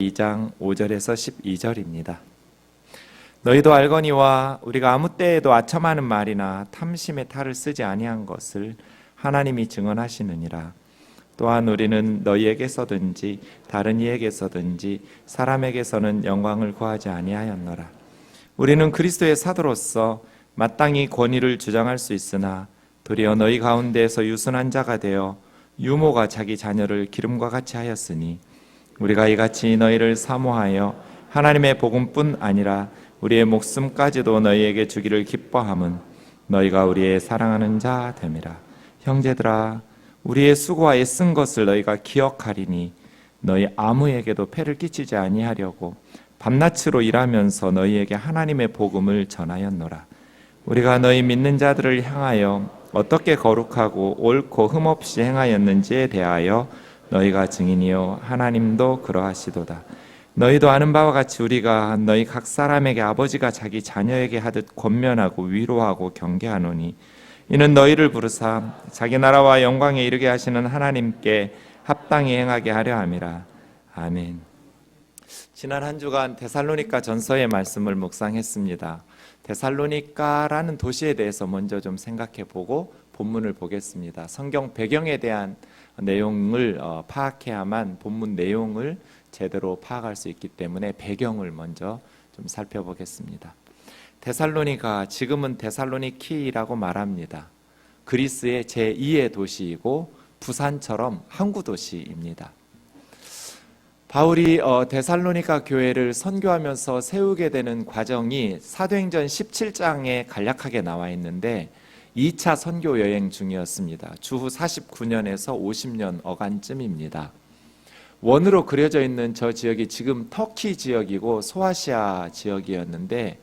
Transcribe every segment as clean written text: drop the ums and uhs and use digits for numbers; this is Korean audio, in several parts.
2장 5절에서 12절입니다. 너희도 알거니와 우리가 아무 때에도 아첨하는 말이나 탐심의 탈을 쓰지 아니한 것을 하나님이 증언하시느니라. 또한 우리는 너희에게서든지 다른 이에게서든지 사람에게서는 영광을 구하지 아니하였노라. 우리는 그리스도의 사도로서 마땅히 권위를 주장할 수 있으나 도리어 너희 가운데에서 유순한 자가 되어 유모가 자기 자녀를 기름과 같이 하였으니 우리가 이같이 너희를 사모하여 하나님의 복음뿐 아니라 우리의 목숨까지도 너희에게 주기를 기뻐함은 너희가 우리의 사랑하는 자 됨이라. 형제들아, 우리의 수고와 애쓴 것을 너희가 기억하리니 너희 아무에게도 폐를 끼치지 아니하려고 밤낮으로 일하면서 너희에게 하나님의 복음을 전하였노라. 우리가 너희 믿는 자들을 향하여 어떻게 거룩하고 옳고 흠없이 행하였는지에 대하여 너희가 증인이요 하나님도 그러하시도다. 너희도 아는 바와 같이 우리가 너희 각 사람에게 아버지가 자기 자녀에게 하듯 권면하고 위로하고 경계하노니 이는 너희를 부르사 자기 나라와 영광에 이르게 하시는 하나님께 합당히 행하게 하려 함이라. 아멘. 지난 한 주간 데살로니가 전서의 말씀을 묵상했습니다. 데살로니가라는 도시에 대해서 먼저 좀 생각해 보고 본문을 보겠습니다. 성경 배경에 대한 내용을 파악해야만 본문 내용을 제대로 파악할 수 있기 때문에 배경을 먼저 좀 살펴보겠습니다. 데살로니가, 지금은 데살로니키라고 말합니다. 그리스의 제2의 도시이고 부산처럼 항구 도시입니다. 바울이 데살로니가 교회를 선교하면서 세우게 되는 과정이 사도행전 17장에 간략하게 나와 있는데 2차 선교 여행 중이었습니다. 주후 49년에서 50년 어간쯤입니다. 원으로 그려져 있는 저 지역이 지금 터키 지역이고 소아시아 지역이었는데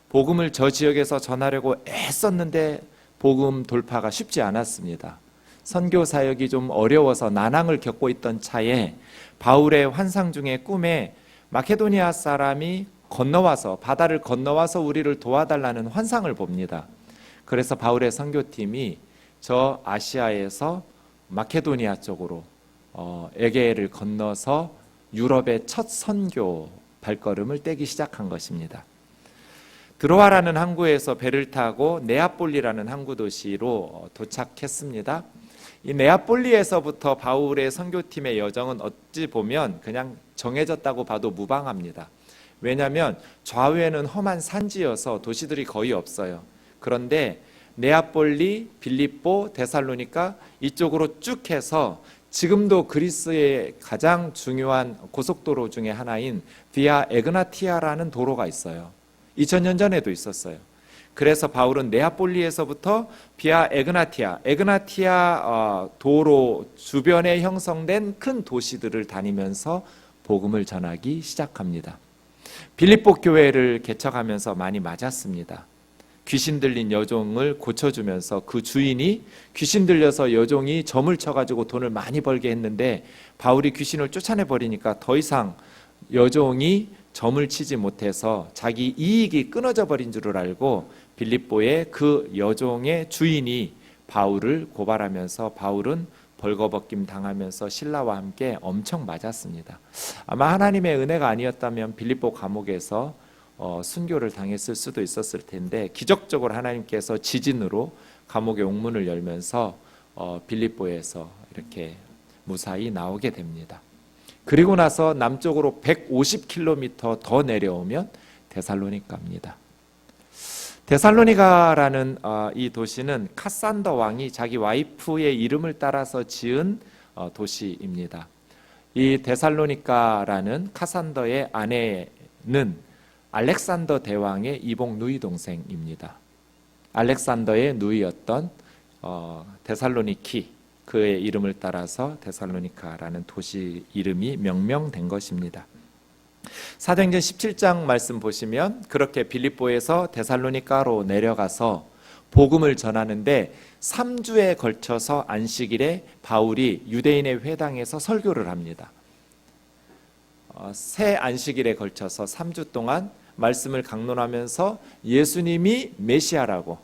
복음을 저 지역에서 전하려고 애썼는데 복음 돌파가 쉽지 않았습니다. 선교 사역이 좀 어려워서 난항을 겪고 있던 차에 바울의 환상 중에 꿈에 마케도니아 사람이 건너와서 바다를 건너와서 우리를 도와달라는 환상을 봅니다. 그래서 바울의 선교팀이 저 아시아에서 마케도니아 쪽으로 에게를 건너서 유럽의 첫 선교 발걸음을 떼기 시작한 것입니다. 드로아라는 항구에서 배를 타고 네아폴리라는 항구 도시로 도착했습니다. 이 네아폴리에서부터 바울의 선교팀의 여정은 어찌 보면 그냥 정해졌다고 봐도 무방합니다. 왜냐하면 좌우에는 험한 산지여서 도시들이 거의 없어요. 그런데 네아폴리, 빌립보, 데살로니가 이쪽으로 쭉 해서 지금도 그리스의 가장 중요한 고속도로 중에 하나인 비아 에그나티아라는 도로가 있어요. 2000년 전에도 있었어요. 그래서 바울은 네아폴리에서부터 비아 에그나티아 도로 주변에 형성된 큰 도시들을 다니면서 복음을 전하기 시작합니다. 빌립보 교회를 개척하면서 많이 맞았습니다. 귀신 들린 여종을 고쳐주면서 그 주인이 귀신 들려서 여종이 점을 쳐가지고 돈을 많이 벌게 했는데 바울이 귀신을 쫓아내버리니까 더 이상 여종이 점을 치지 못해서 자기 이익이 끊어져 버린 줄을 알고 빌립보의 그 여종의 주인이 바울을 고발하면서 바울은 벌거벗김 당하면서 신라와 함께 엄청 맞았습니다. 아마 하나님의 은혜가 아니었다면 빌립보 감옥에서 순교를 당했을 수도 있었을 텐데 기적적으로 하나님께서 지진으로 감옥의 옥문을 열면서 빌립보에서 이렇게 무사히 나오게 됩니다. 그리고 나서 남쪽으로 150km 더 내려오면 데살로니가입니다. 데살로니가라는 이 도시는 카산더 왕이 자기 와이프의 이름을 따라서 지은 도시입니다. 이 데살로니가라는 카산더의 아내는 알렉산더 대왕의 이복 누이 동생입니다. 알렉산더의 누이였던 데살로니키, 그의 이름을 따라서 데살로니가라는 도시 이름이 명명된 것입니다. 사도행전 17장 말씀 보시면 그렇게 빌립보에서 데살로니가로 내려가서 복음을 전하는데 3주에 걸쳐서 안식일에 바울이 유대인의 회당에서 설교를 합니다. 새 안식일에 걸쳐서 3주 동안 말씀을 강론하면서 예수님이 메시아라고,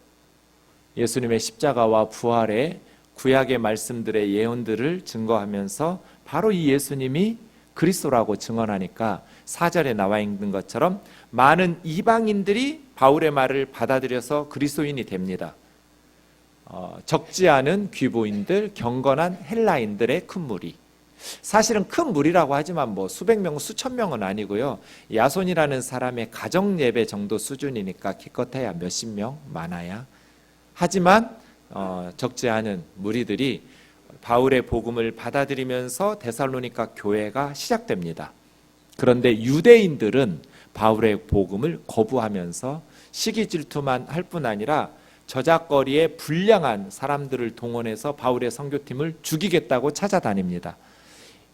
예수님의 십자가와 부활의 구약의 말씀들의 예언들을 증거하면서 바로 이 예수님이 그리스도라고 증언하니까 4절에 나와 있는 것처럼 많은 이방인들이 바울의 말을 받아들여서 그리스도인이 됩니다. 적지 않은 귀부인들, 경건한 헬라인들의 큰 무리. 사실은 큰 무리라고 하지만 뭐 수백 명, 수천 명은 아니고요. 야손이라는 사람의 가정 예배 정도 수준이니까 기껏해야 몇십 명, 많아야. 하지만 적지 않은 무리들이 바울의 복음을 받아들이면서 데살로니가 교회가 시작됩니다. 그런데 유대인들은 바울의 복음을 거부하면서 시기 질투만 할 뿐 아니라 저작거리에 불량한 사람들을 동원해서 바울의 선교팀을 죽이겠다고 찾아다닙니다.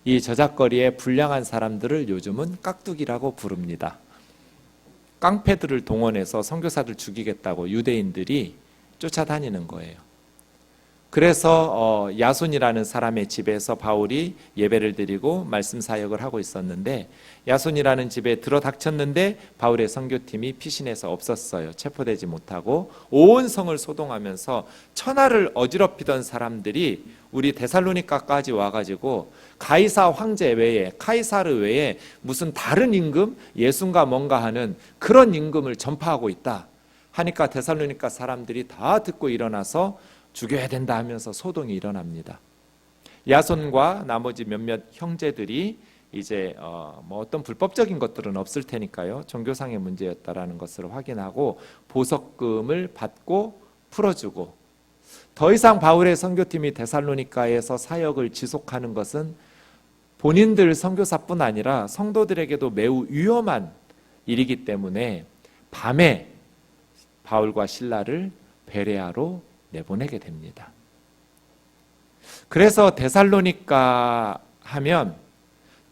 이 저작거리에 불량한 사람들을 요즘은 깍두기라고 부릅니다. 깡패들을 동원해서 선교사들 죽이겠다고 유대인들이 쫓아다니는 거예요. 그래서 야손이라는 사람의 집에서 바울이 예배를 드리고 말씀 사역을 하고 있었는데, 야손이라는 집에 들어닥쳤는데 바울의 선교팀이 피신해서 없었어요. 체포되지 못하고 온 성을 소동하면서 천하를 어지럽히던 사람들이 우리 데살로니가까지 와가지고 가이사 황제 외에, 카이사르 외에 무슨 다른 임금, 예수인가 뭔가 하는 그런 임금을 전파하고 있다 하니까 데살로니가 사람들이 다 듣고 일어나서 죽여야 된다 하면서 소동이 일어납니다. 야손과 나머지 몇몇 형제들이 이제 뭐 어떤 불법적인 것들은 없을 테니까요, 종교상의 문제였다라는 것을 확인하고 보석금을 받고 풀어주고, 더 이상 바울의 선교팀이 데살로니가에서 사역을 지속하는 것은 본인들 선교사뿐 아니라 성도들에게도 매우 위험한 일이기 때문에 밤에 바울과 실라를 베레아로 내보내게 됩니다. 그래서 데살로니가 하면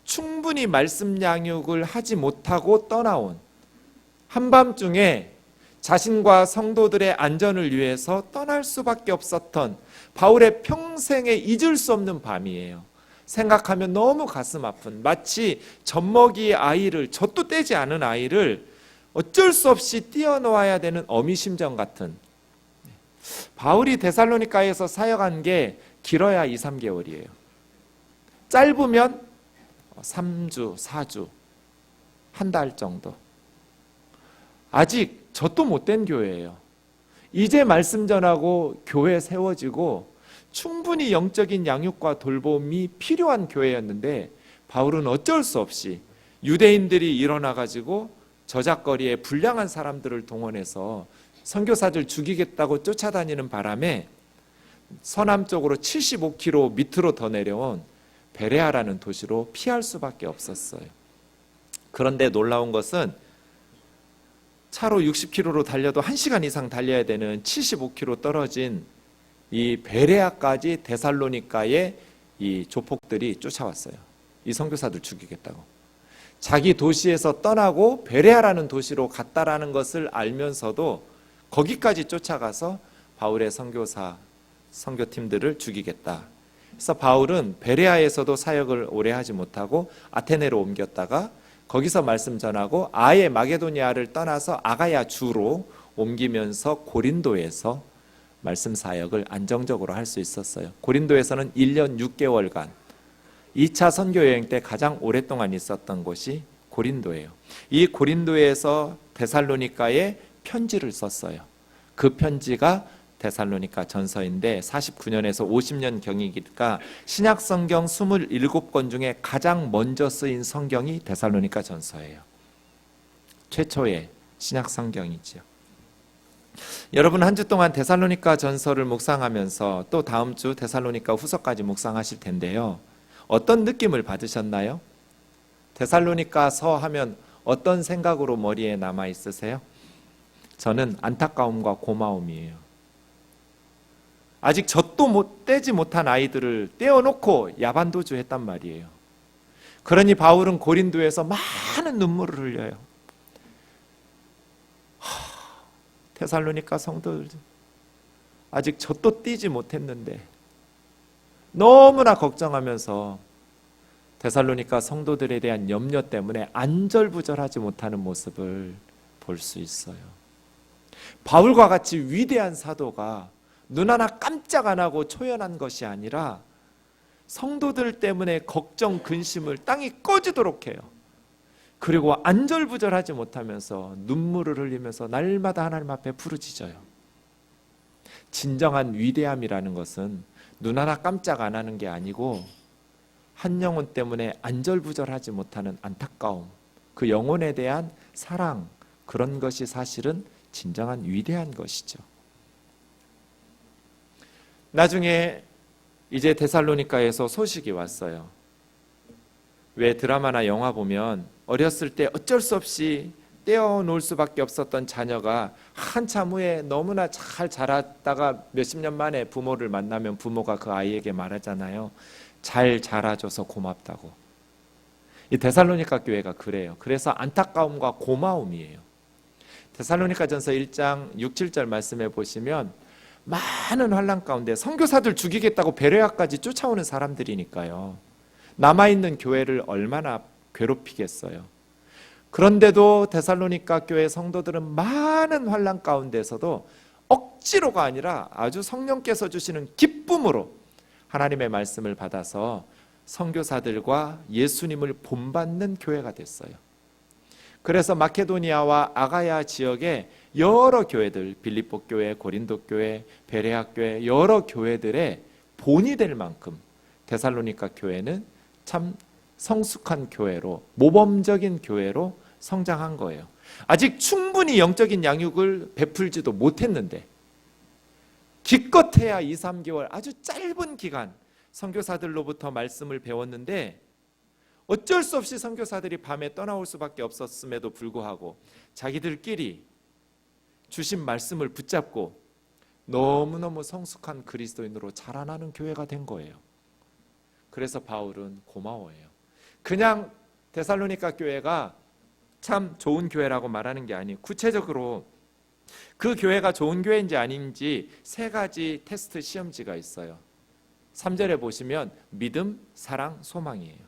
충분히 말씀 양육을 하지 못하고 떠나온, 한밤중에 자신과 성도들의 안전을 위해서 떠날 수밖에 없었던 바울의 평생에 잊을 수 없는 밤이에요. 생각하면 너무 가슴 아픈, 마치 젖먹이 아이를, 젖도 떼지 않은 아이를 어쩔 수 없이 띄어놓아야 되는 어미심정 같은. 바울이 데살로니가에서 사역한 게 길어야 2, 3개월이에요. 짧으면 3주, 4주, 한 달 정도. 아직 젖도 못된 교회예요. 이제 말씀 전하고 교회 세워지고 충분히 영적인 양육과 돌봄이 필요한 교회였는데, 바울은 어쩔 수 없이 유대인들이 일어나가지고 저작거리에 불량한 사람들을 동원해서 선교사들 죽이겠다고 쫓아다니는 바람에 서남쪽으로 75km 밑으로 더 내려온 베레아라는 도시로 피할 수밖에 없었어요. 그런데 놀라운 것은 차로 60km로 달려도 1시간 이상 달려야 되는 75km 떨어진 이 베레아까지 데살로니가의 이 조폭들이 쫓아왔어요. 이 선교사들 죽이겠다고. 자기 도시에서 떠나고 베레아라는 도시로 갔다라는 것을 알면서도 거기까지 쫓아가서 바울의 선교팀들을 죽이겠다. 그래서 바울은 베레아에서도 사역을 오래 하지 못하고 아테네로 옮겼다가 거기서 말씀 전하고 아예 마게도니아를 떠나서 아가야 주로 옮기면서 고린도에서 말씀 사역을 안정적으로 할 수 있었어요. 고린도에서는 1년 6개월간 2차 선교 여행 때 가장 오랫동안 있었던 곳이 고린도예요. 이 고린도에서 데살로니가에 편지를 썼어요. 그 편지가 데살로니가 전서인데 49년에서 50년 경이니까 신약 성경 27권 중에 가장 먼저 쓰인 성경이 데살로니가 전서예요. 최초의 신약 성경이죠. 여러분 한 주 동안 데살로니가 전서를 묵상하면서 또 다음 주 데살로니가 후서까지 묵상하실 텐데요, 어떤 느낌을 받으셨나요? 데살로니가서 하면 어떤 생각으로 머리에 남아 있으세요? 저는 안타까움과 고마움이에요. 아직 젖도 떼지 못한 아이들을 떼어놓고 야반도주 했단 말이에요. 그러니 바울은 고린도에서 많은 눈물을 흘려요. 데살로니가 성도들 아직 젖도 띄지 못했는데 너무나 걱정하면서 데살로니가 성도들에 대한 염려 때문에 안절부절하지 못하는 모습을 볼 수 있어요. 바울과 같이 위대한 사도가 눈 하나 깜짝 안 하고 초연한 것이 아니라 성도들 때문에 걱정, 근심을 땅이 꺼지도록 해요. 그리고 안절부절하지 못하면서 눈물을 흘리면서 날마다 하나님 앞에 부르짖어요. 진정한 위대함이라는 것은 눈 하나 깜짝 안 하는 게 아니고 한 영혼 때문에 안절부절하지 못하는 안타까움, 그 영혼에 대한 사랑, 그런 것이 사실은 진정한 위대한 것이죠. 나중에 이제 데살로니가에서 소식이 왔어요. 왜 드라마나 영화 보면 어렸을 때 어쩔 수 없이 떼어놓을 수밖에 없었던 자녀가 한참 후에 너무나 잘 자랐다가 몇십 년 만에 부모를 만나면 부모가 그 아이에게 말하잖아요. 잘 자라줘서 고맙다고. 이 데살로니가 교회가 그래요. 그래서 안타까움과 고마움이에요. 데살로니가전서 1장 6, 7절 말씀해 보시면 많은 환난 가운데 선교사들 죽이겠다고 베레아까지 쫓아오는 사람들이니까요. 남아있는 교회를 얼마나 괴롭히겠어요. 그런데도 데살로니가 교회 성도들은 많은 환난 가운데서도 억지로가 아니라 아주 성령께서 주시는 기쁨으로 하나님의 말씀을 받아서 선교사들과 예수님을 본받는 교회가 됐어요. 그래서 마케도니아와 아가야 지역의 여러 교회들, 빌립보 교회, 고린도 교회, 베레아 교회, 여러 교회들의 본이 될 만큼 데살로니가 교회는 참 성숙한 교회로, 모범적인 교회로 성장한 거예요. 아직 충분히 영적인 양육을 베풀지도 못했는데 기껏해야 2, 3개월 아주 짧은 기간 선교사들로부터 말씀을 배웠는데 어쩔 수 없이 선교사들이 밤에 떠나올 수밖에 없었음에도 불구하고 자기들끼리 주신 말씀을 붙잡고 너무너무 성숙한 그리스도인으로 자라나는 교회가 된 거예요. 그래서 바울은 고마워해요. 그냥 데살로니가 교회가 참 좋은 교회라고 말하는 게 아니고 구체적으로 그 교회가 좋은 교회인지 아닌지 3가지 테스트 시험지가 있어요. 3절에 보시면 믿음, 사랑, 소망이에요.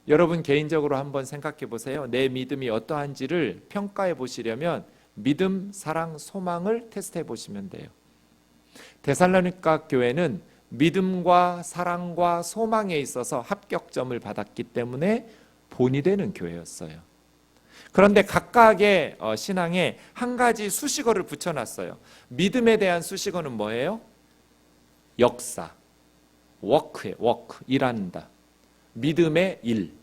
여러분 개인적으로 한번 생각해 보세요. 내 믿음이 어떠한지를 평가해 보시려면 믿음, 사랑, 소망을 테스트해 보시면 돼요. 데살로니가 교회는 믿음과 사랑과 소망에 있어서 합격점을 받았기 때문에 본이 되는 교회였어요. 그런데 각각의 신앙에 한 가지 수식어를 붙여놨어요. 믿음에 대한 수식어는 뭐예요? 역사, 워크에 워크, 일한다. 믿음의 일.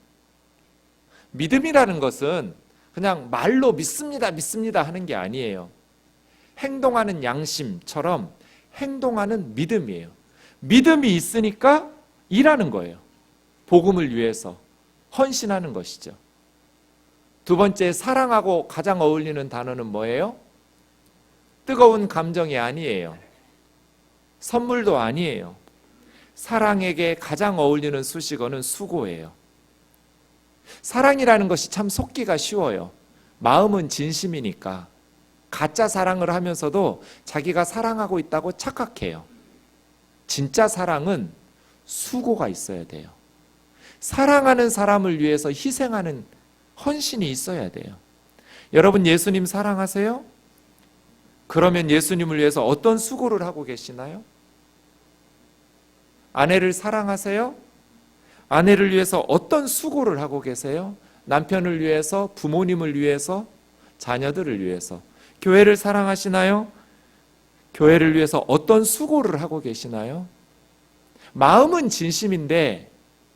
믿음이라는 것은 그냥 말로 믿습니다, 믿습니다 하는 게 아니에요. 행동하는 양심처럼 행동하는 믿음이에요. 믿음이 있으니까 일하는 거예요. 복음을 위해서 헌신하는 것이죠. 2번째, 사랑하고 가장 어울리는 단어는 뭐예요? 뜨거운 감정이 아니에요. 선물도 아니에요. 사랑에게 가장 어울리는 수식어는 수고예요. 사랑이라는 것이 참 속기가 쉬워요. 마음은 진심이니까 가짜 사랑을 하면서도 자기가 사랑하고 있다고 착각해요. 진짜 사랑은 수고가 있어야 돼요. 사랑하는 사람을 위해서 희생하는 헌신이 있어야 돼요. 여러분 예수님 사랑하세요? 그러면 예수님을 위해서 어떤 수고를 하고 계시나요? 아내를 사랑하세요? 아내를 위해서 어떤 수고를 하고 계세요? 남편을 위해서, 부모님을 위해서, 자녀들을 위해서. 교회를 사랑하시나요? 교회를 위해서 어떤 수고를 하고 계시나요? 마음은 진심인데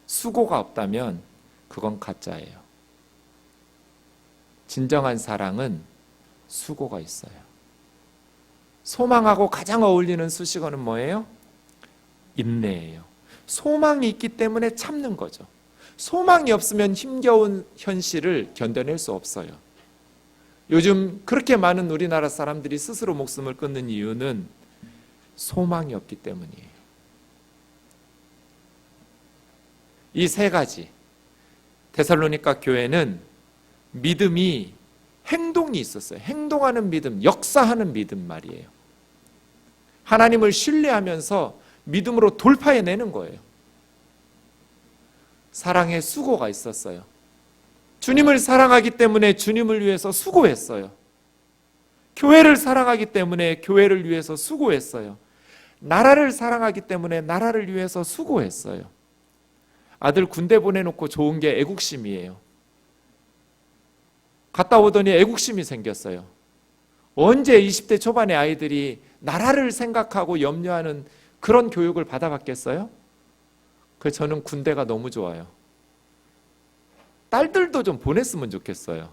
수고가 없다면 그건 가짜예요. 진정한 사랑은 수고가 있어요. 소망하고 가장 어울리는 수식어는 뭐예요? 인내예요. 소망이 있기 때문에 참는 거죠. 소망이 없으면 힘겨운 현실을 견뎌낼 수 없어요. 요즘 그렇게 많은 우리나라 사람들이 스스로 목숨을 끊는 이유는 소망이 없기 때문이에요. 이 3가지, 데살로니가 교회는 믿음이 행동이 있었어요. 행동하는 믿음, 역사하는 믿음 말이에요. 하나님을 신뢰하면서 믿음으로 돌파해내는 거예요. 사랑의 수고가 있었어요. 주님을 사랑하기 때문에 주님을 위해서 수고했어요. 교회를 사랑하기 때문에 교회를 위해서 수고했어요. 나라를 사랑하기 때문에 나라를 위해서 수고했어요. 아들 군대 보내놓고 좋은 게 애국심이에요. 갔다 오더니 애국심이 생겼어요. 언제 20대 초반의 아이들이 나라를 생각하고 염려하는 그런 교육을 받아봤겠어요? 그래서 저는 군대가 너무 좋아요. 딸들도 좀 보냈으면 좋겠어요.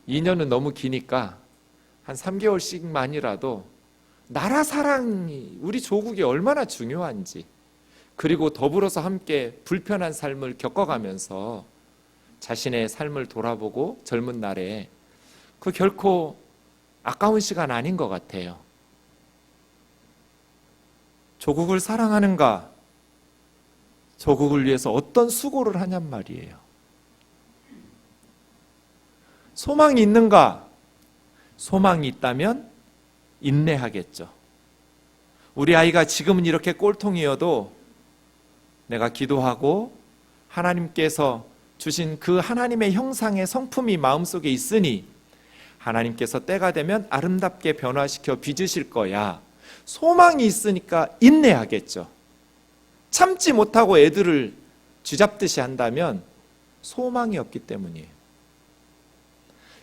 2년은 너무 기니까 한 3개월씩만이라도 나라 사랑이 우리 조국이 얼마나 중요한지, 그리고 더불어서 함께 불편한 삶을 겪어가면서 자신의 삶을 돌아보고 젊은 날에 그 결코 아까운 시간 아닌 것 같아요. 조국을 사랑하는가? 조국을 위해서 어떤 수고를 하냔 말이에요. 소망이 있는가? 소망이 있다면 인내하겠죠. 우리 아이가 지금은 이렇게 꼴통이어도 내가 기도하고 하나님께서 주신 그 하나님의 형상의 성품이 마음속에 있으니 하나님께서 때가 되면 아름답게 변화시켜 빚으실 거야. 소망이 있으니까 인내하겠죠. 참지 못하고 애들을 쥐잡듯이 한다면 소망이 없기 때문이에요.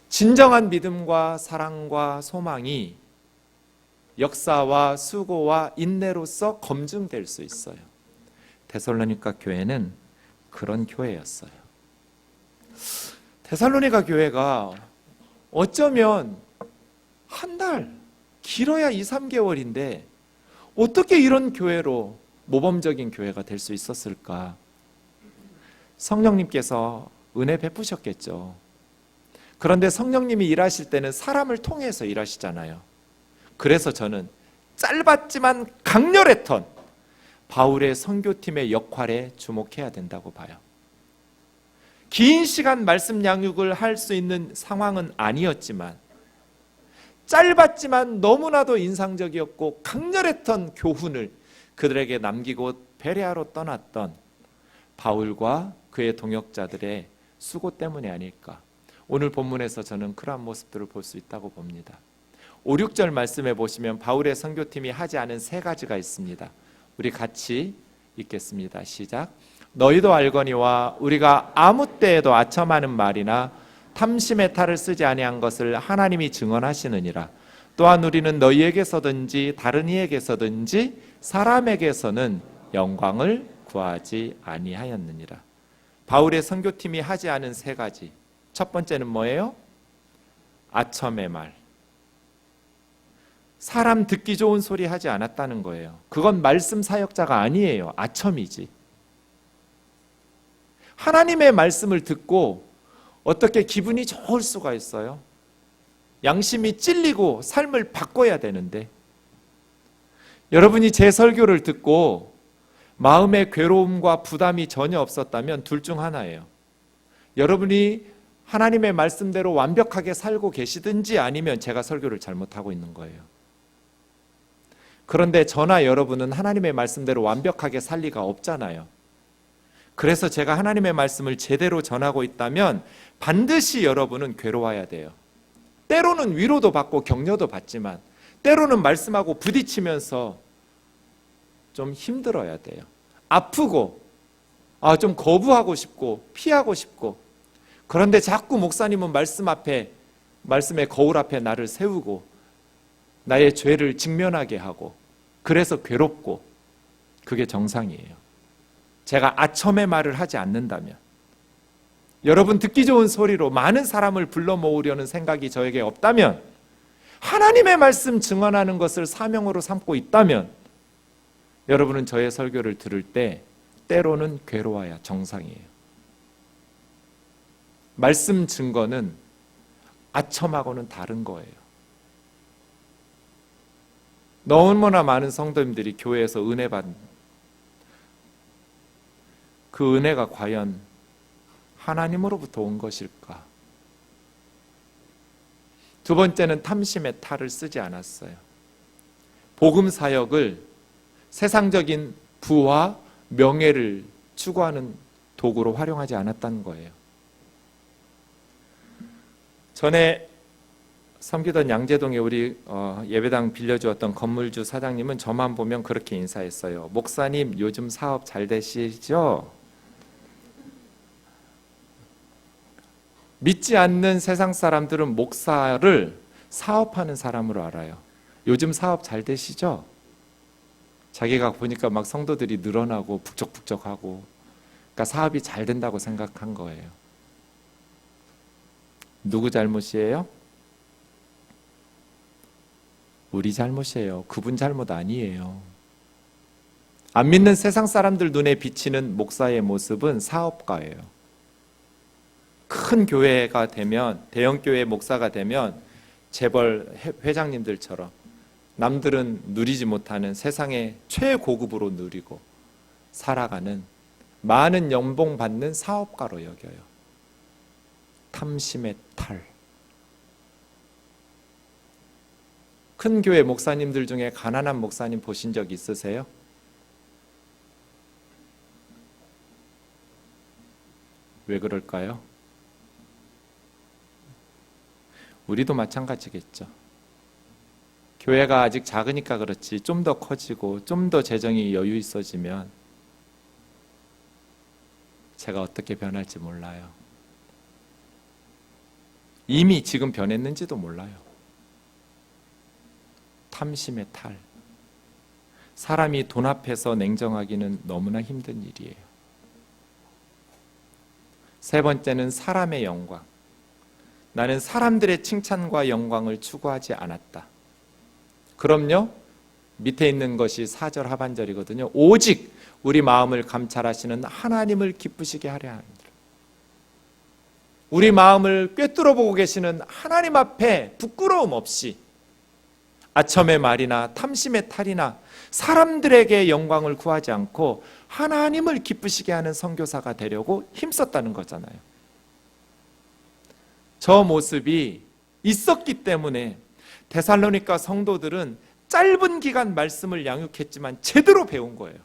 진정한 믿음과 사랑과 소망이 역사와 수고와 인내로서 검증될 수 있어요. 데살로니가 교회는 그런 교회였어요. 데살로니가 교회가 어쩌면 한 달, 길어야 2, 3개월인데 어떻게 이런 교회로 모범적인 교회가 될 수 있었을까? 성령님께서 은혜 베푸셨겠죠. 그런데 성령님이 일하실 때는 사람을 통해서 일하시잖아요. 그래서 저는 짧았지만 강렬했던 바울의 선교팀의 역할에 주목해야 된다고 봐요. 긴 시간 말씀 양육을 할 수 있는 상황은 아니었지만 짧았지만 너무나도 인상적이었고 강렬했던 교훈을 그들에게 남기고 베레아로 떠났던 바울과 그의 동역자들의 수고 때문이 아닐까. 오늘 본문에서 저는 그러한 모습들을 볼 수 있다고 봅니다. 5, 6절 말씀에 보시면 바울의 선교팀이 하지 않은 3가지가 있습니다. 우리 같이 읽겠습니다. 시작. 너희도 알거니와 우리가 아무 때에도 아첨하는 말이나 탐심의 탈을 쓰지 아니한 것을 하나님이 증언하시느니라. 또한 우리는 너희에게서든지 다른 이에게서든지 사람에게서는 영광을 구하지 아니하였느니라. 바울의 선교팀이 하지 않은 3가지. 첫 번째는 뭐예요? 아첨의 말. 사람 듣기 좋은 소리 하지 않았다는 거예요. 그건 말씀 사역자가 아니에요. 아첨이지. 하나님의 말씀을 듣고 어떻게 기분이 좋을 수가 있어요? 양심이 찔리고 삶을 바꿔야 되는데, 여러분이 제 설교를 듣고 마음의 괴로움과 부담이 전혀 없었다면 둘 중 하나예요. 여러분이 하나님의 말씀대로 완벽하게 살고 계시든지 아니면 제가 설교를 잘못하고 있는 거예요. 그런데 저나 여러분은 하나님의 말씀대로 완벽하게 살 리가 없잖아요. 그래서 제가 하나님의 말씀을 제대로 전하고 있다면 반드시 여러분은 괴로워야 돼요. 때로는 위로도 받고 격려도 받지만 때로는 말씀하고 부딪히면서 좀 힘들어야 돼요. 아프고 좀 거부하고 싶고 피하고 싶고, 그런데 자꾸 목사님은 말씀의 거울 앞에 나를 세우고 나의 죄를 직면하게 하고 그래서 괴롭고, 그게 정상이에요. 제가 아첨의 말을 하지 않는다면, 여러분 듣기 좋은 소리로 많은 사람을 불러 모으려는 생각이 저에게 없다면, 하나님의 말씀 증언하는 것을 사명으로 삼고 있다면 여러분은 저의 설교를 들을 때 때로는 괴로워야 정상이에요. 말씀 증거는 아첨하고는 다른 거예요. 너무나 많은 성도님들이 교회에서 은혜 받는 그 은혜가 과연 하나님으로부터 온 것일까? 두 번째는 탐심의 탈을 쓰지 않았어요. 복음 사역을 세상적인 부와 명예를 추구하는 도구로 활용하지 않았다는 거예요. 전에 섬기던 양재동에 우리 예배당 빌려주었던 건물주 사장님은 저만 보면 그렇게 인사했어요. 목사님 요즘 사업 잘 되시죠? 믿지 않는 세상 사람들은 목사를 사업하는 사람으로 알아요. 요즘 사업 잘 되시죠? 자기가 보니까 막 성도들이 늘어나고 북적북적하고, 그러니까 사업이 잘 된다고 생각한 거예요. 누구 잘못이에요? 우리 잘못이에요. 그분 잘못 아니에요. 안 믿는 세상 사람들 눈에 비치는 목사의 모습은 사업가예요. 큰 교회가 되면, 대형 교회 목사가 되면 재벌 회장님들처럼 남들은 누리지 못하는 세상의 최고급으로 누리고 살아가는, 많은 연봉 받는 사업가로 여겨요. 탐심의 탈. 큰 교회 목사님들 중에 가난한 목사님 보신 적 있으세요? 왜 그럴까요? 우리도 마찬가지겠죠. 교회가 아직 작으니까 그렇지, 좀 더 커지고 좀 더 재정이 여유 있어지면 제가 어떻게 변할지 몰라요. 이미 지금 변했는지도 몰라요. 탐심의 탈. 사람이 돈 앞에서 냉정하기는 너무나 힘든 일이에요. 세 번째는 사람의 영광. 나는 사람들의 칭찬과 영광을 추구하지 않았다. 그럼요, 밑에 있는 것이 4절 하반절이거든요. 오직 우리 마음을 감찰하시는 하나님을 기쁘시게 하려 합니다. 우리 마음을 꿰뚫어 보고 계시는 하나님 앞에 부끄러움 없이 아첨의 말이나 탐심의 탈이나 사람들에게 영광을 구하지 않고 하나님을 기쁘시게 하는 선교사가 되려고 힘썼다는 거잖아요. 저 모습이 있었기 때문에 데살로니가 성도들은 짧은 기간 말씀을 양육했지만 제대로 배운 거예요.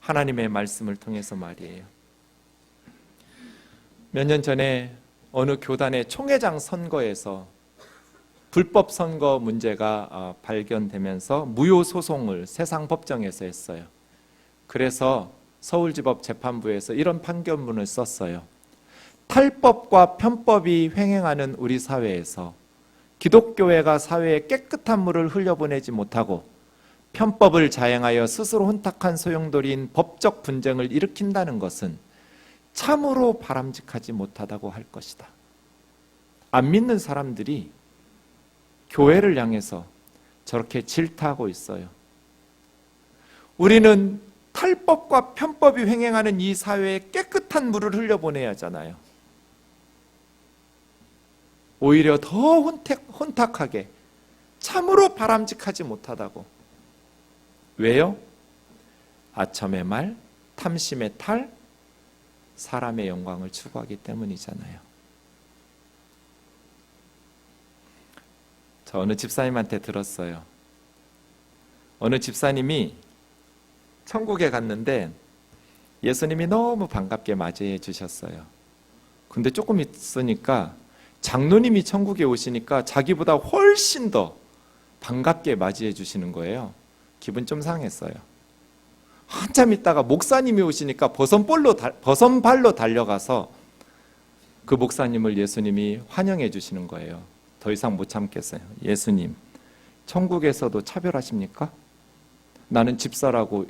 하나님의 말씀을 통해서 말이에요. 몇 년 전에 어느 교단의 총회장 선거에서 불법 선거 문제가 발견되면서 무효 소송을 세상 법정에서 했어요. 그래서 서울지법 재판부에서 이런 판결문을 썼어요. 탈법과 편법이 횡행하는 우리 사회에서 기독교회가 사회에 깨끗한 물을 흘려보내지 못하고 편법을 자행하여 스스로 혼탁한 소용돌이인 법적 분쟁을 일으킨다는 것은 참으로 바람직하지 못하다고 할 것이다. 안 믿는 사람들이 교회를 향해서 저렇게 질타하고 있어요. 우리는 탈법과 편법이 횡행하는 이 사회에 깨끗한 물을 흘려보내야 하잖아요. 오히려 더 혼탁하게, 참으로 바람직하지 못하다고. 왜요? 아첨의 말, 탐심의 탈, 사람의 영광을 추구하기 때문이잖아요. 저 어느 집사님한테 들었어요. 어느 집사님이 천국에 갔는데 예수님이 너무 반갑게 맞이해 주셨어요. 근데 조금 있으니까 장로님이 천국에 오시니까 자기보다 훨씬 더 반갑게 맞이해 주시는 거예요. 기분 좀 상했어요. 한참 있다가 목사님이 오시니까 버선발로 달려가서 그 목사님을 예수님이 환영해 주시는 거예요. 더 이상 못 참겠어요. 예수님, 천국에서도 차별하십니까? 나는 집사라고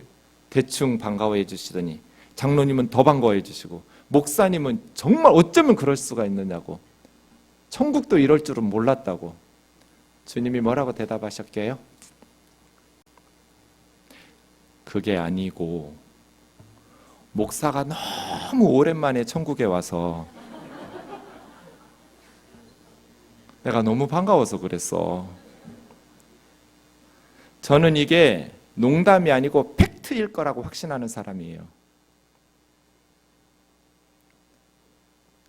대충 반가워해 주시더니 장로님은 더 반가워해 주시고 목사님은 정말 어쩌면 그럴 수가 있느냐고, 천국도 이럴 줄은 몰랐다고. 주님이 뭐라고 대답하셨게요? 그게 아니고 목사가 너무 오랜만에 천국에 와서 내가 너무 반가워서 그랬어. 저는 이게 농담이 아니고 팩트일 거라고 확신하는 사람이에요.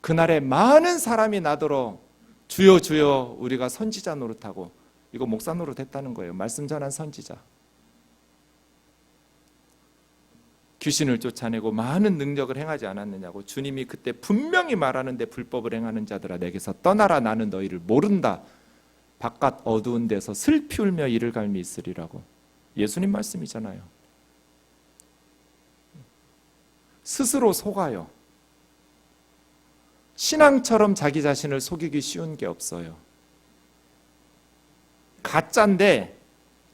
그날에 많은 사람이 나더러 주여 주여 우리가 선지자 노릇하고, 이거 목사 노릇 했다는 거예요. 말씀 전한 선지자. 귀신을 쫓아내고 많은 능력을 행하지 않았느냐고. 주님이 그때 분명히 말하는데 불법을 행하는 자들아 내게서 떠나라 나는 너희를 모른다. 바깥 어두운 데서 슬피 울며 이를 갈미 있으리라고. 예수님 말씀이잖아요. 스스로 속아요. 신앙처럼 자기 자신을 속이기 쉬운 게 없어요. 가짜인데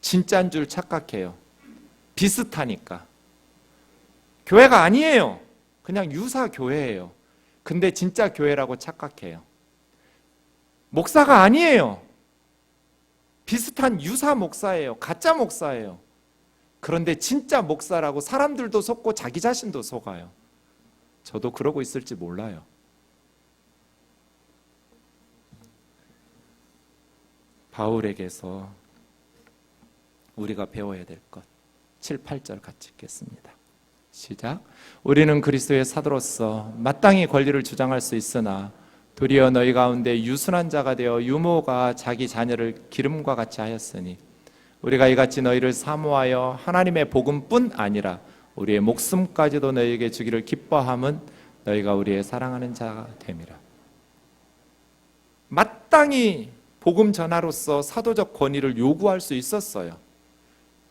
진짜인 줄 착각해요. 비슷하니까. 교회가 아니에요. 그냥 유사 교회예요. 근데 진짜 교회라고 착각해요. 목사가 아니에요. 비슷한 유사 목사예요. 가짜 목사예요. 그런데 진짜 목사라고 사람들도 속고 자기 자신도 속아요. 저도 그러고 있을지 몰라요. 바울에게서 우리가 배워야 될 것 7, 8절 같이 읽겠습니다. 시작. 우리는 그리스도의 사도로서 마땅히 권리를 주장할 수 있으나 도리어 너희 가운데 유순한 자가 되어 유모가 자기 자녀를 기름과 같이 하였으니 우리가 이같이 너희를 사모하여 하나님의 복음뿐 아니라 우리의 목숨까지도 너희에게 주기를 기뻐함은 너희가 우리의 사랑하는 자가 됨이라. 마땅히 복음 전하로서 사도적 권위를 요구할 수 있었어요.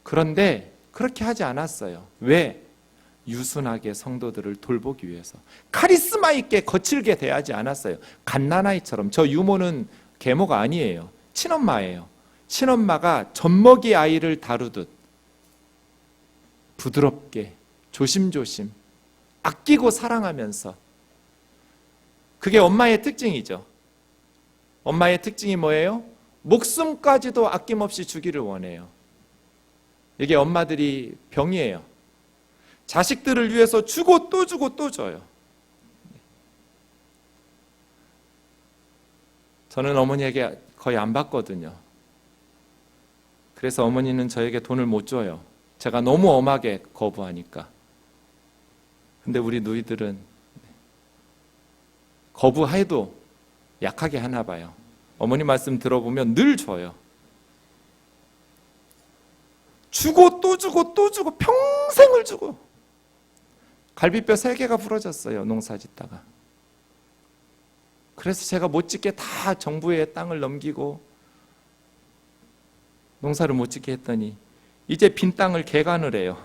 그런데 그렇게 하지 않았어요. 왜? 유순하게 성도들을 돌보기 위해서. 카리스마 있게 거칠게 대하지 않았어요. 갓난아이처럼. 저 유모는 계모가 아니에요. 친엄마예요. 친엄마가 젖먹이 아이를 다루듯 부드럽게 조심조심 아끼고 사랑하면서. 그게 엄마의 특징이죠. 엄마의 특징이 뭐예요? 목숨까지도 아낌없이 주기를 원해요. 이게 엄마들이 병이에요. 자식들을 위해서 주고 또 주고 또 줘요. 저는 어머니에게 거의 안 받거든요. 그래서 어머니는 저에게 돈을 못 줘요. 제가 너무 엄하게 거부하니까. 근데 우리 누이들은 거부해도 약하게 하나 봐요. 어머니 말씀 들어보면 늘 줘요. 주고 또 주고 또 주고 평생을 주고. 갈비뼈 3개가 부러졌어요. 농사 짓다가. 그래서 제가 못 짓게 다 정부에 땅을 넘기고 농사를 못 짓게 했더니 이제 빈 땅을 개간을 해요.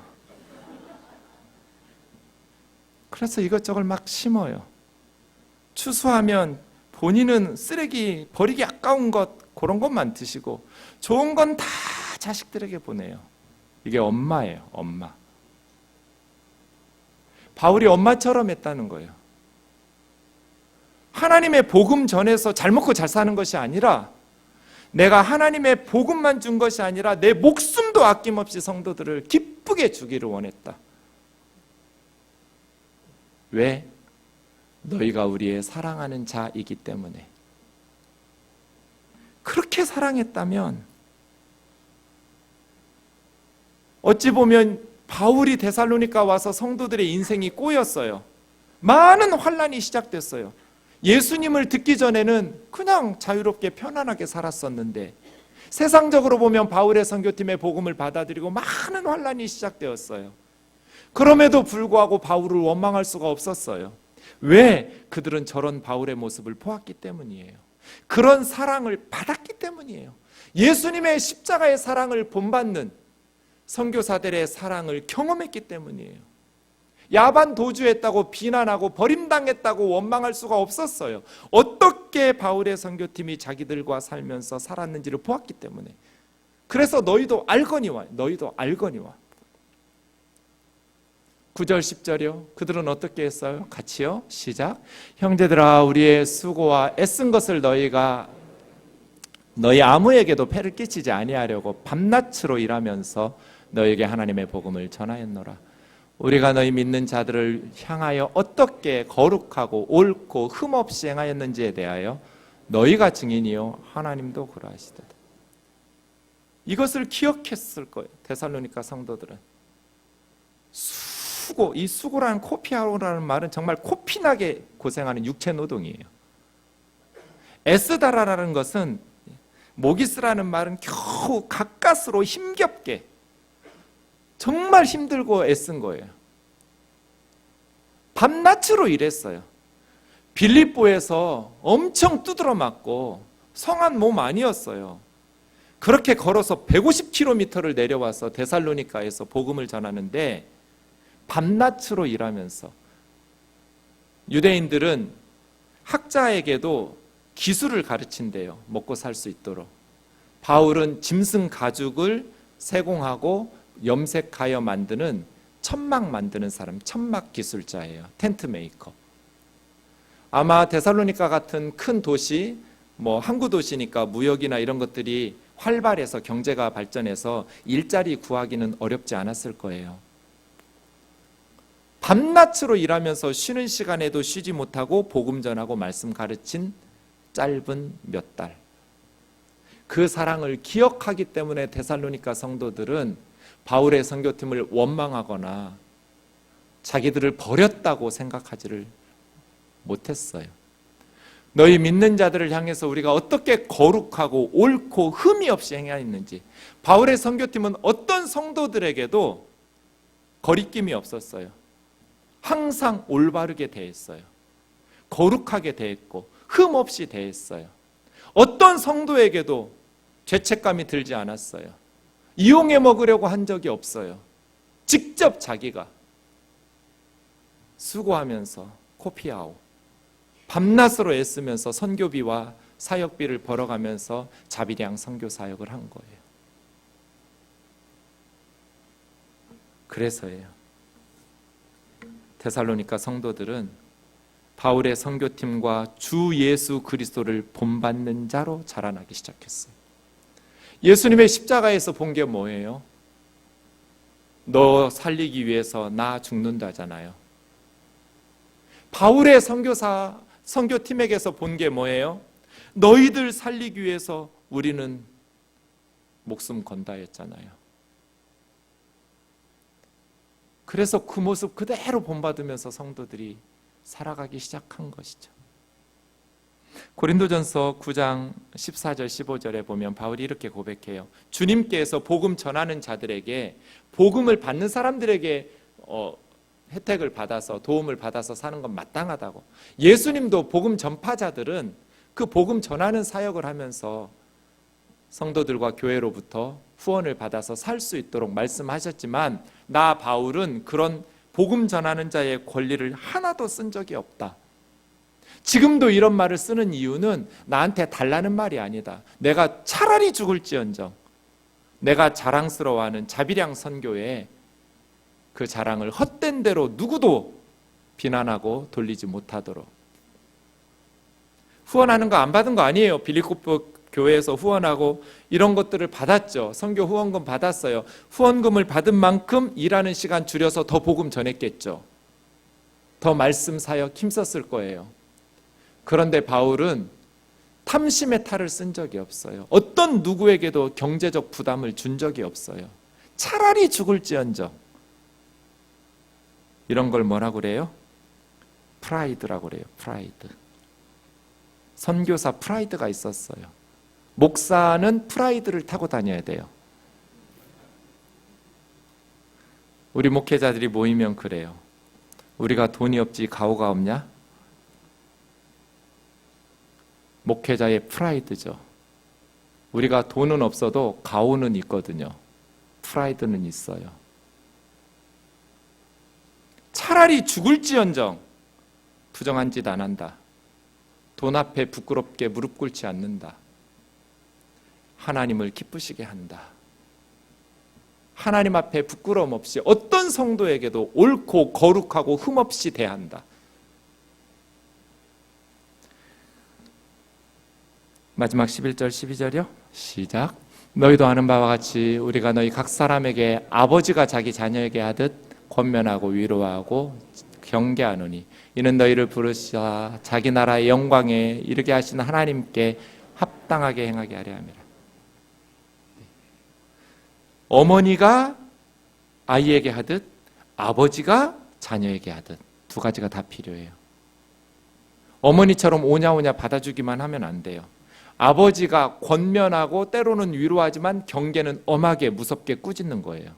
그래서 이것저것 막 심어요. 추수하면 본인은 쓰레기 버리기 아까운 것 그런 것만 드시고 좋은 건 다 자식들에게 보내요. 이게 엄마예요. 엄마. 바울이 엄마처럼 했다는 거예요. 하나님의 복음 전해서 잘 먹고 잘 사는 것이 아니라 내가 하나님의 복음만 준 것이 아니라 내 목숨도 아낌없이 성도들을 기쁘게 주기를 원했다. 왜? 너희가 우리의 사랑하는 자이기 때문에. 그렇게 사랑했다면 어찌 보면 바울이 데살로니가 와서 성도들의 인생이 꼬였어요. 많은 환란이 시작됐어요. 예수님을 듣기 전에는 그냥 자유롭게 편안하게 살았었는데 세상적으로 보면 바울의 선교팀의 복음을 받아들이고 많은 환란이 시작되었어요. 그럼에도 불구하고 바울을 원망할 수가 없었어요. 왜? 그들은 저런 바울의 모습을 보았기 때문이에요. 그런 사랑을 받았기 때문이에요. 예수님의 십자가의 사랑을 본받는 선교사들의 사랑을 경험했기 때문이에요. 야반 도주했다고 비난하고 버림당했다고 원망할 수가 없었어요. 어떻게 바울의 선교팀이 자기들과 살면서 살았는지를 보았기 때문에. 그래서 너희도 알거니와. 너희도 알거니와. 9절 10절이요. 그들은 어떻게 했어요? 같이요. 시작. 형제들아 우리의 수고와 애쓴 것을 너희 아무에게도 폐를 끼치지 아니하려고 밤낮으로 일하면서 너에게 하나님의 복음을 전하였노라. 우리가 너희 믿는 자들을 향하여 어떻게 거룩하고 옳고 흠없이 행하였는지에 대하여 너희가 증인이요 하나님도 그러하시도다. 이것을 기억했을 거예요. 데살로니가 성도들은. 수고, 이 수고라는 코피하라는 말은 정말 코피나게 고생하는 육체 노동이에요. 애쓰다라는 것은 모기스라는 말은 겨우 가까스로 힘겹게 정말 힘들고 애쓴 거예요. 밤낮으로 일했어요. 빌립보에서 엄청 두드러 맞고 성한 몸 아니었어요. 그렇게 걸어서 150km를 내려와서 데살로니가에서 복음을 전하는데 밤낮으로 일하면서, 유대인들은 학자에게도 기술을 가르친대요. 먹고 살 수 있도록. 바울은 짐승 가죽을 세공하고 염색하여 만드는 천막 만드는 사람, 천막 기술자예요. 텐트 메이커. 아마 데살로니가 같은 큰 도시, 항구 도시니까 무역이나 이런 것들이 활발해서 경제가 발전해서 일자리 구하기는 어렵지 않았을 거예요. 밤낮으로 일하면서 쉬는 시간에도 쉬지 못하고 복음 전하고 말씀 가르친 짧은 몇 달. 그 사랑을 기억하기 때문에 데살로니가 성도들은 바울의 선교팀을 원망하거나 자기들을 버렸다고 생각하지를 못했어요. 너희 믿는 자들을 향해서 우리가 어떻게 거룩하고 옳고 흠이 없이 행해야 했는지, 바울의 선교팀은 어떤 성도들에게도 거리낌이 없었어요. 항상 올바르게 대했어요. 거룩하게 대했고 흠 없이 대했어요. 어떤 성도에게도 죄책감이 들지 않았어요. 이용해 먹으려고 한 적이 없어요. 직접 자기가 수고하면서 코피아오, 밤낮으로 애쓰면서 선교비와 사역비를 벌어가면서 자비량 선교 사역을 한 거예요. 그래서예요. 데살로니가 성도들은 바울의 선교팀과 주 예수 그리스도를 본받는 자로 자라나기 시작했어요. 예수님의 십자가에서 본 게 뭐예요? 너 살리기 위해서 나 죽는다잖아요. 바울의 선교팀에게서 본 게 뭐예요? 너희들 살리기 위해서 우리는 목숨 건다 했잖아요. 그래서 그 모습 그대로 본받으면서 성도들이 살아가기 시작한 것이죠. 고린도전서 9장 14절 15절에 보면 바울이 이렇게 고백해요. 주님께서 복음 전하는 자들에게, 복음을 받는 사람들에게 혜택을 받아서, 도움을 받아서 사는 건 마땅하다고. 예수님도 복음 전파자들은 그 복음 전하는 사역을 하면서 성도들과 교회로부터 후원을 받아서 살 수 있도록 말씀하셨지만, 나 바울은 그런 복음 전하는 자의 권리를 하나도 쓴 적이 없다. 지금도 이런 말을 쓰는 이유는 나한테 달라는 말이 아니다. 내가 차라리 죽을지언정 내가 자랑스러워하는 자비량 선교에 그 자랑을 헛된 대로 누구도 비난하고 돌리지 못하도록. 후원하는 거 안 받은 거 아니에요. 빌립보 교회에서 후원하고 이런 것들을 받았죠. 선교 후원금 받았어요. 후원금을 받은 만큼 일하는 시간 줄여서 더 복음 전했겠죠. 더 말씀 사역 힘썼을 거예요. 그런데 바울은 탐심의 탈을 쓴 적이 없어요. 어떤 누구에게도 경제적 부담을 준 적이 없어요. 차라리 죽을지언정. 이런 걸 뭐라고 그래요? 프라이드라고 그래요. 프라이드. 선교사 프라이드가 있었어요. 목사는 프라이드를 타고 다녀야 돼요. 우리 목회자들이 모이면 그래요. 우리가 돈이 없지 가오가 없냐? 목회자의 프라이드죠. 우리가 돈은 없어도 가오는 있거든요. 프라이드는 있어요. 차라리 죽을지언정 부정한 짓 안 한다. 돈 앞에 부끄럽게 무릎 꿇지 않는다. 하나님을 기쁘시게 한다. 하나님 앞에 부끄러움 없이 어떤 성도에게도 옳고 거룩하고 흠없이 대한다. 마지막 11절 12절이요. 시작. 너희도 아는 바와 같이 우리가 너희 각 사람에게 아버지가 자기 자녀에게 하듯 권면하고 위로하고 경계하노니 이는 너희를 부르시사 자기 나라의 영광에 이르게 하신 하나님께 합당하게 행하게 하려 함이라. 어머니가 아이에게 하듯 아버지가 자녀에게 하듯 두 가지가 다 필요해요. 어머니처럼 오냐오냐 받아주기만 하면 안 돼요. 아버지가 권면하고 때로는 위로하지만 경계는 엄하게 무섭게 꾸짖는 거예요.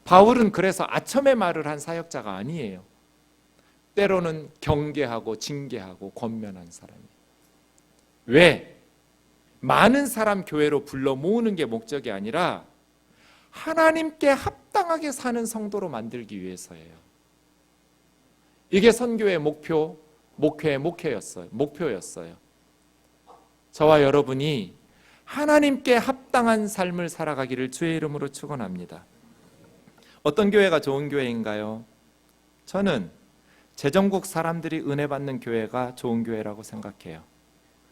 바울은 그래서 아첨의 말을 한 사역자가 아니에요. 때로는 경계하고 징계하고 권면한 사람이에요. 왜? 많은 사람 교회로 불러 모으는 게 목적이 아니라 하나님께 합당하게 사는 성도로 만들기 위해서예요. 이게 선교의 목표였어요. 저와 여러분이 하나님께 합당한 삶을 살아가기를 주의 이름으로 축원합니다. 어떤 교회가 좋은 교회인가요? 저는 제정국 사람들이 은혜 받는 교회가 좋은 교회라고 생각해요.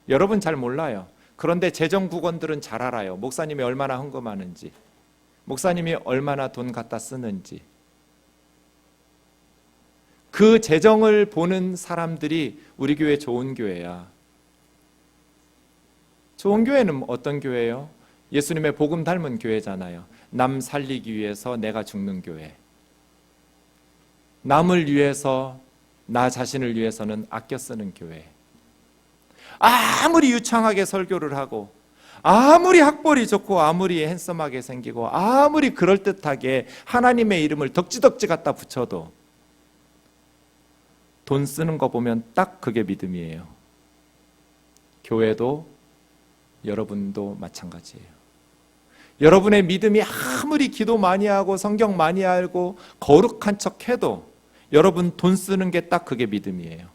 여러분 잘 몰라요. 그런데 제정국원들은 잘 알아요. 목사님이 얼마나 헌금하는지, 목사님이 얼마나 돈 갖다 쓰는지. 그 재정을 보는 사람들이 우리 교회 좋은 교회야. 좋은 교회는 어떤 교회예요? 예수님의 복음 닮은 교회잖아요. 남 살리기 위해서 내가 죽는 교회. 남을 위해서, 나 자신을 위해서는 아껴 쓰는 교회. 아무리 유창하게 설교를 하고, 아무리 학벌이 좋고, 아무리 핸섬하게 생기고, 아무리 그럴듯하게 하나님의 이름을 덕지덕지 갖다 붙여도 돈 쓰는 거 보면 딱 그게 믿음이에요. 교회도 여러분도 마찬가지예요. 여러분의 믿음이 아무리 기도 많이 하고 성경 많이 알고 거룩한 척 해도 여러분 돈 쓰는 게 딱 그게 믿음이에요.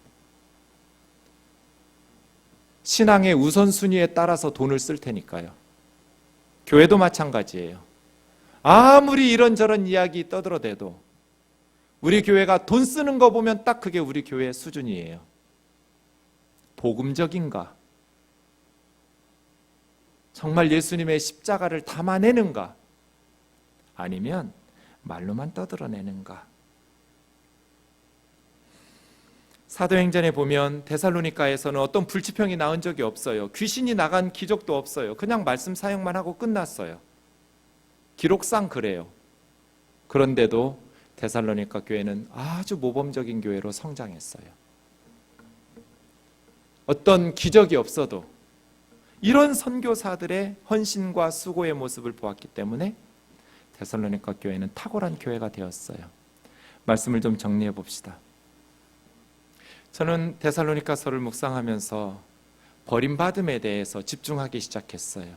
신앙의 우선순위에 따라서 돈을 쓸 테니까요. 교회도 마찬가지예요. 아무리 이런저런 이야기 떠들어대도 우리 교회가 돈 쓰는 거 보면 딱 그게 우리 교회의 수준이에요. 복음적인가? 정말 예수님의 십자가를 담아내는가? 아니면 말로만 떠들어내는가? 사도행전에 보면 데살로니가에서는 어떤 불치병이 나은 적이 없어요. 귀신이 나간 기적도 없어요. 그냥 말씀 사역만 하고 끝났어요. 기록상 그래요. 그런데도 데살로니가 교회는 아주 모범적인 교회로 성장했어요. 어떤 기적이 없어도 이런 선교사들의 헌신과 수고의 모습을 보았기 때문에 데살로니가 교회는 탁월한 교회가 되었어요. 말씀을 좀 정리해 봅시다. 저는 데살로니가서를 묵상하면서 버림받음에 대해서 집중하기 시작했어요.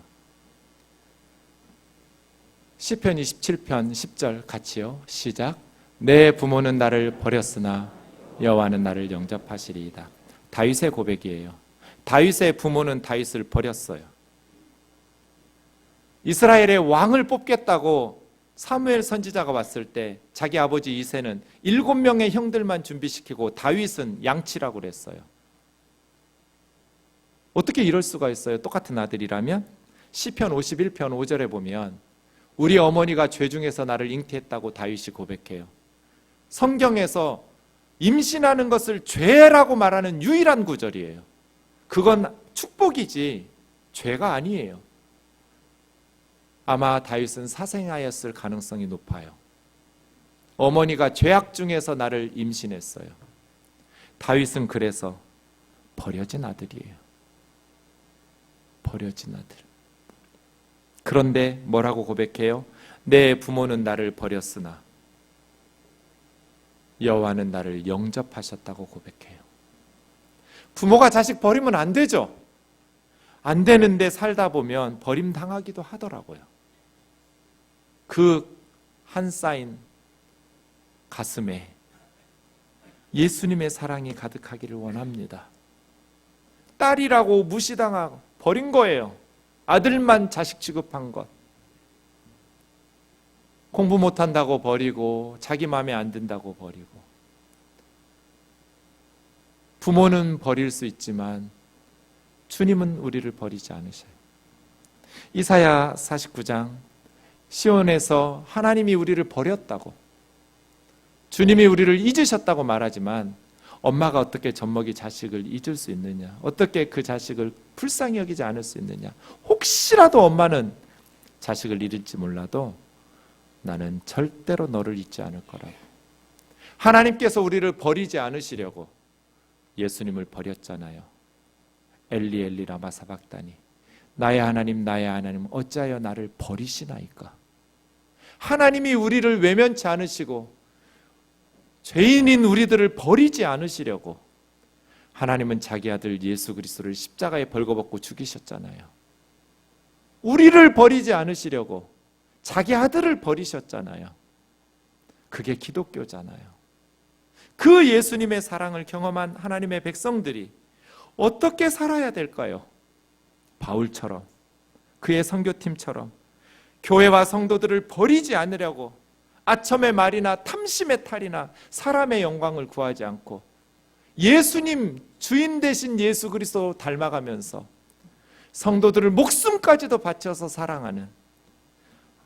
시편 27편 10절 같이요. 시작. 내 부모는 나를 버렸으나 여호와는 나를 영접하시리이다. 다윗의 고백이에요. 다윗의 부모는 다윗을 버렸어요. 이스라엘의 왕을 뽑겠다고 사무엘 선지자가 왔을 때 자기 아버지 이새는 7명의 형들만 준비시키고 다윗은 양치라고 그랬어요. 어떻게 이럴 수가 있어요? 똑같은 아들이라면? 시편 51편 5절에 보면 우리 어머니가 죄 중에서 나를 잉태했다고 다윗이 고백해요. 성경에서 임신하는 것을 죄라고 말하는 유일한 구절이에요. 그건 축복이지 죄가 아니에요. 아마 다윗은 사생아였을 가능성이 높아요. 어머니가 죄악 중에서 나를 임신했어요. 다윗은 그래서 버려진 아들이에요. 버려진 아들. 그런데 뭐라고 고백해요? 내 부모는 나를 버렸으나 여호와는 나를 영접하셨다고 고백해요. 부모가 자식 버리면 안 되죠. 안 되는데 살다 보면 버림당하기도 하더라고요. 그 한 쌓인 가슴에 예수님의 사랑이 가득하기를 원합니다. 딸이라고 무시당하고 버린 거예요. 아들만 자식 취급한 것. 공부 못한다고 버리고 자기 마음에 안 든다고 버리고. 부모는 버릴 수 있지만 주님은 우리를 버리지 않으셔요. 이사야 49장 시온에서 하나님이 우리를 버렸다고, 주님이 우리를 잊으셨다고 말하지만 엄마가 어떻게 젖먹이 자식을 잊을 수 있느냐? 어떻게 그 자식을 불쌍히 여기지 않을 수 있느냐? 혹시라도 엄마는 자식을 잃을지 몰라도 나는 절대로 너를 잊지 않을 거라고. 하나님께서 우리를 버리지 않으시려고 예수님을 버렸잖아요. 엘리 엘리 라마 사박다니, 나의 하나님 나의 하나님 어찌하여 나를 버리시나이까. 하나님이 우리를 외면치 않으시고 죄인인 우리들을 버리지 않으시려고 하나님은 자기 아들 예수 그리스도를 십자가에 벌거벗고 죽이셨잖아요. 우리를 버리지 않으시려고 자기 아들을 버리셨잖아요. 그게 기독교잖아요. 그 예수님의 사랑을 경험한 하나님의 백성들이 어떻게 살아야 될까요? 바울처럼, 그의 선교팀처럼 교회와 성도들을 버리지 않으려고 아첨의 말이나 탐심의 탈이나 사람의 영광을 구하지 않고 예수님, 주인 되신 예수 그리스도 닮아가면서 성도들을 목숨까지도 바쳐서 사랑하는,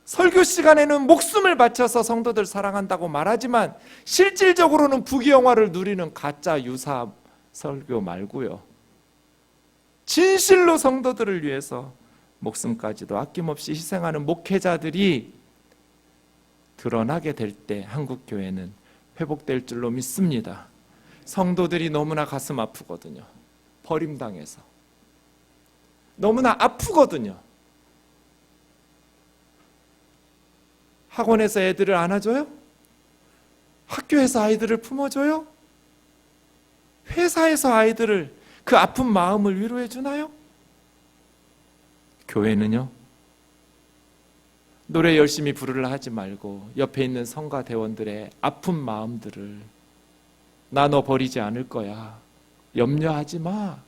설교 시간에는 목숨을 바쳐서 성도들 사랑한다고 말하지만 실질적으로는 부귀영화를 누리는 가짜 유사 설교 말고요, 진실로 성도들을 위해서 목숨까지도 아낌없이 희생하는 목회자들이 드러나게 될 때 한국교회는 회복될 줄로 믿습니다. 성도들이 너무나 가슴 아프거든요. 버림당해서 너무나 아프거든요. 학원에서 애들을 안아줘요? 학교에서 아이들을 품어줘요? 회사에서 아이들을 그 아픈 마음을 위로해 주나요? 교회는요? 노래 열심히 부르려 하지 말고 옆에 있는 성가 대원들의 아픈 마음들을 나 너 버리지 않을 거야, 염려하지 마,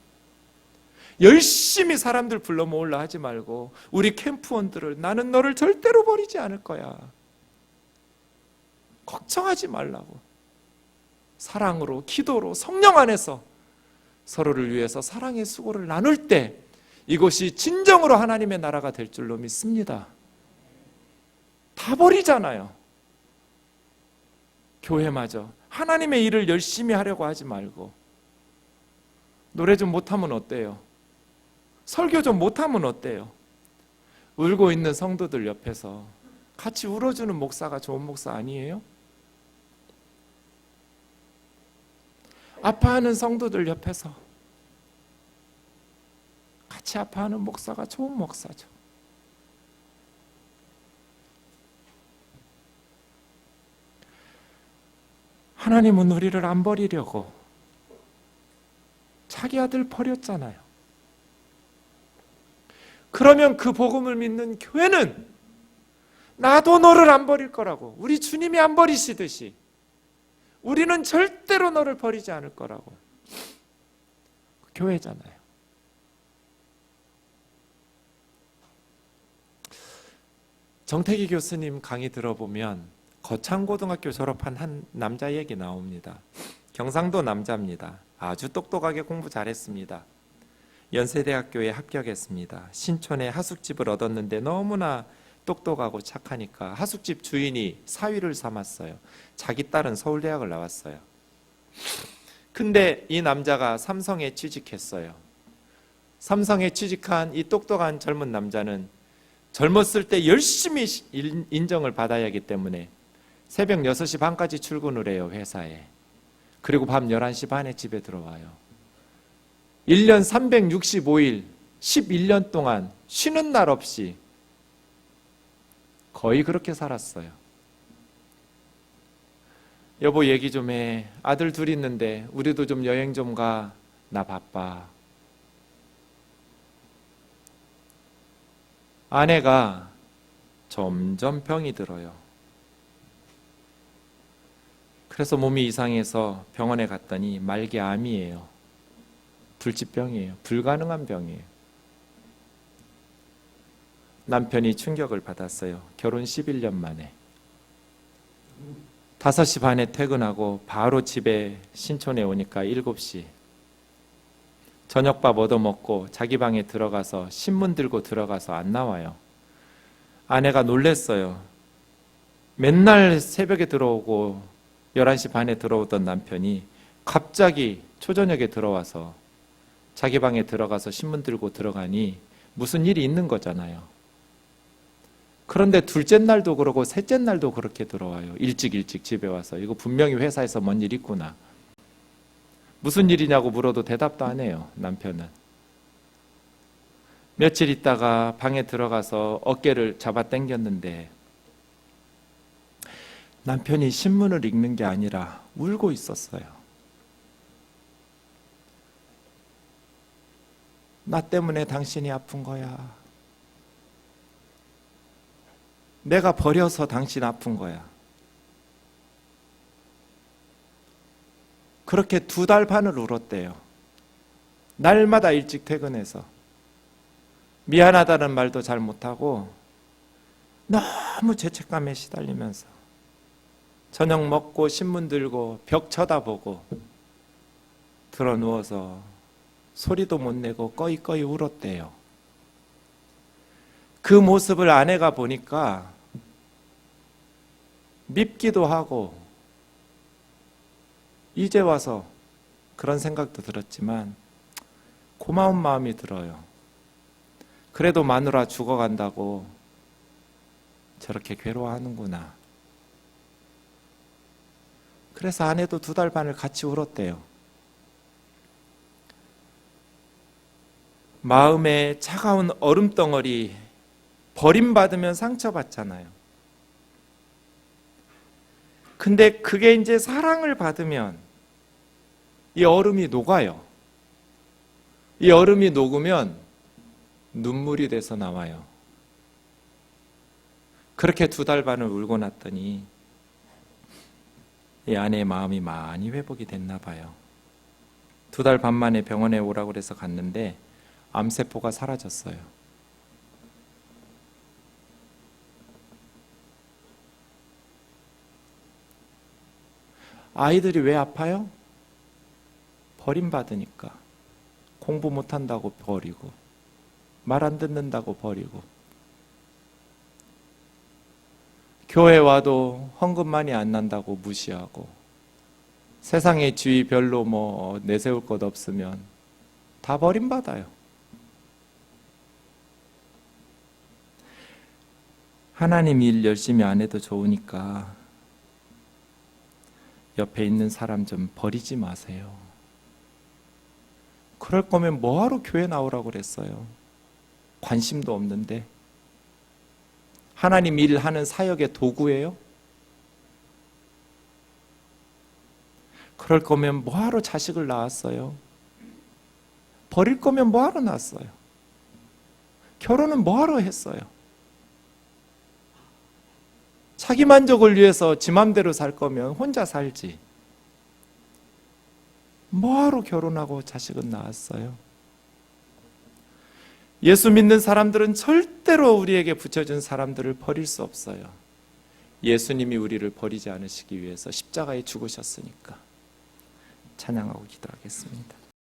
열심히 사람들 불러 모으려 하지 말고 우리 캠프원들을 나는 너를 절대로 버리지 않을 거야, 걱정하지 말라고 사랑으로, 기도로, 성령 안에서 서로를 위해서 사랑의 수고를 나눌 때 이곳이 진정으로 하나님의 나라가 될 줄로 믿습니다. 다 버리잖아요. 교회마저 하나님의 일을 열심히 하려고 하지 말고 노래 좀 못하면 어때요? 설교 좀 못하면 어때요? 울고 있는 성도들 옆에서 같이 울어주는 목사가 좋은 목사 아니에요? 아파하는 성도들 옆에서 같이 아파하는 목사가 좋은 목사죠. 하나님은 우리를 안 버리려고 자기 아들 버렸잖아요. 그러면 그 복음을 믿는 교회는 나도 너를 안 버릴 거라고, 우리 주님이 안 버리시듯이 우리는 절대로 너를 버리지 않을 거라고, 교회잖아요. 정태기 교수님 강의 들어보면 거창고등학교 졸업한 한 남자 얘기 나옵니다. 경상도 남자입니다. 아주 똑똑하게 공부 잘했습니다. 연세대학교에 합격했습니다. 신촌에 하숙집을 얻었는데 너무나 똑똑하고 착하니까 하숙집 주인이 사위를 삼았어요. 자기 딸은 서울대학을 나왔어요. 근데 이 남자가 삼성에 취직했어요. 삼성에 취직한 이 똑똑한 젊은 남자는 젊었을 때 열심히 인정을 받아야 하기 때문에 새벽 6시 반까지 출근을 해요, 회사에. 그리고 밤 11시 반에 집에 들어와요. 1년 365일 11년 동안 쉬는 날 없이 거의 그렇게 살았어요. 여보 얘기 좀 해. 아들 둘 있는데 우리도 좀 여행 좀 가. 나 바빠. 아내가 점점 병이 들어요. 그래서 몸이 이상해서 병원에 갔더니 말기암이에요. 불치병이에요. 불가능한 병이에요. 남편이 충격을 받았어요. 결혼 11년 만에 5시 반에 퇴근하고 바로 집에 신촌에 오니까 7시. 저녁밥 얻어먹고 자기 방에 들어가서 신문 들고 들어가서 안 나와요. 아내가 놀랬어요. 맨날 새벽에 들어오고 11시 반에 들어오던 남편이 갑자기 초저녁에 들어와서 자기 방에 들어가서 신문 들고 들어가니 무슨 일이 있는 거잖아요. 그런데 둘째 날도 그러고 셋째 날도 그렇게 들어와요. 일찍 집에 와서 이거 분명히 회사에서 뭔 일 있구나. 무슨 일이냐고 물어도 대답도 안 해요, 남편은. 며칠 있다가 방에 들어가서 어깨를 잡아 당겼는데 남편이 신문을 읽는 게 아니라 울고 있었어요. 나 때문에 당신이 아픈 거야. 내가 버려서 당신 아픈 거야. 그렇게 2달 반을 울었대요. 날마다 일찍 퇴근해서 미안하다는 말도 잘 못하고 너무 죄책감에 시달리면서 저녁 먹고 신문 들고 벽 쳐다보고 드러 누워서 소리도 못 내고 꺼이꺼이 울었대요. 그 모습을 아내가 보니까 밉기도 하고 이제 와서 그런 생각도 들었지만 고마운 마음이 들어요. 그래도 마누라 죽어간다고 저렇게 괴로워하는구나. 그래서 아내도 2달 반을 같이 울었대요. 마음에 차가운 얼음덩어리, 버림받으면 상처받잖아요. 근데 그게 이제 사랑을 받으면 이 얼음이 녹아요. 이 얼음이 녹으면 눈물이 돼서 나와요. 그렇게 2달 반을 울고 났더니 이 아내의 마음이 많이 회복이 됐나 봐요. 2달 반 만에 병원에 오라고 그래서 갔는데 암세포가 사라졌어요. 아이들이 왜 아파요? 버림받으니까. 공부 못한다고 버리고, 말 안 듣는다고 버리고, 교회 와도 헌금 많이 안 난다고 무시하고, 세상의 주의 별로 내세울 것 없으면 다 버림받아요. 하나님 일 열심히 안 해도 좋으니까 옆에 있는 사람 좀 버리지 마세요. 그럴 거면 뭐하러 교회 나오라고 그랬어요? 관심도 없는데. 하나님 일하는 사역의 도구예요? 그럴 거면 뭐하러 자식을 낳았어요? 버릴 거면 뭐하러 낳았어요? 결혼은 뭐하러 했어요? 자기 만족을 위해서 지 맘대로 살 거면 혼자 살지. 뭐하러 결혼하고 자식은 낳았어요? 예수 믿는 사람들은 절대로 우리에게 붙여준 사람들을 버릴 수 없어요. 예수님이 우리를 버리지 않으시기 위해서 십자가에 죽으셨으니까. 찬양하고 기도하겠습니다.